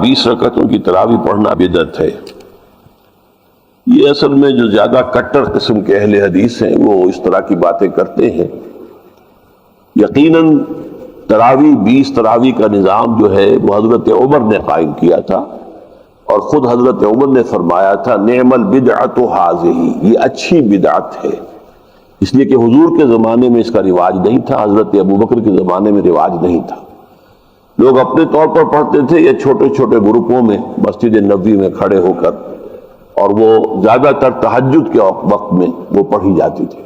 20 رکعتوں کی تراویح پڑھنا بدعت ہے۔ یہ اصل میں جو زیادہ کٹر قسم کے اہل حدیث ہیں وہ اس طرح کی باتیں کرتے ہیں۔ یقیناً تراویح 20 تراویح کا نظام جو ہے وہ حضرت عمر نے قائم کیا تھا، اور خود حضرت عمر نے فرمایا تھا نعم البدعۃ ھذہ، یہ اچھی بدعت ہے، اس لیے کہ حضور کے زمانے میں اس کا رواج نہیں تھا، حضرت ابوبکر کے زمانے میں رواج نہیں تھا۔ لوگ اپنے طور پر پڑھتے تھے یا چھوٹے چھوٹے گروپوں میں مسجد نبوی میں کھڑے ہو کر، اور وہ زیادہ تر تہجد کے وقت میں وہ پڑھی جاتی تھی۔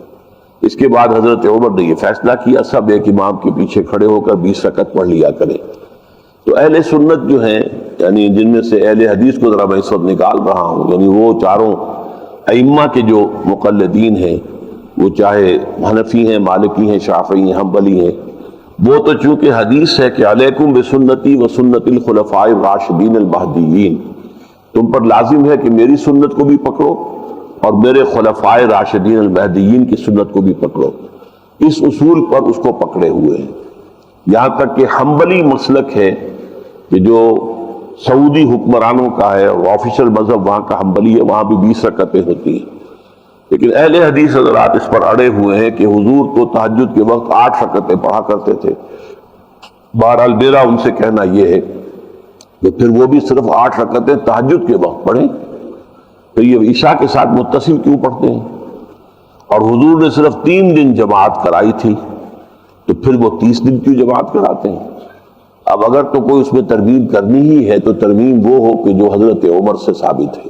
اس کے بعد حضرت عمر نے یہ فیصلہ کیا سب ایک امام کے پیچھے کھڑے ہو کر 20 رکعت پڑھ لیا کریں۔ تو اہل سنت جو ہیں، یعنی جن میں سے اہل حدیث کو ذرا میں اس وقت نکال رہا ہوں، یعنی وہ چاروں ائمہ کے جو مقلدین ہیں، وہ چاہے حنفی ہیں، مالکی ہیں، شافعی ہیں، حنبلی ہیں، وہ تو چونکہ حدیث ہے کہ علیکم بسنتی و سنت الخلفاء الراشدین المہدیین، تم پر لازم ہے کہ میری سنت کو بھی پکڑو اور میرے خلفائے راشدین المہدیین کی سنت کو بھی پکڑو۔ اس اصول پر اس کو پکڑے ہوئے ہیں۔ یہاں تک کہ حنبلی مسلک ہے کہ جو سعودی حکمرانوں کا ہے، اور آفیشل مذہب وہاں کا حنبلی ہے، وہاں بھی 20 رکعتیں ہوتی ہیں، لیکن اہل حدیث حضرات اس پر اڑے ہوئے ہیں کہ حضور تو تہجد کے وقت 8 رکعتیں پڑھا کرتے تھے۔ بہرحال میرا ان سے کہنا یہ ہے کہ پھر وہ بھی صرف 8 رکعتیں تہجد کے وقت پڑھیں، تو یہ عشاء کے ساتھ متصل کیوں پڑھتے ہیں؟ اور حضور نے صرف 3 دن جماعت کرائی تھی، تو پھر وہ 30 دن کیوں جماعت کراتے ہیں؟ اب اگر تو کوئی اس میں ترمیم کرنی ہی ہے تو ترمیم وہ ہو کہ جو حضرت عمر سے ثابت ہے۔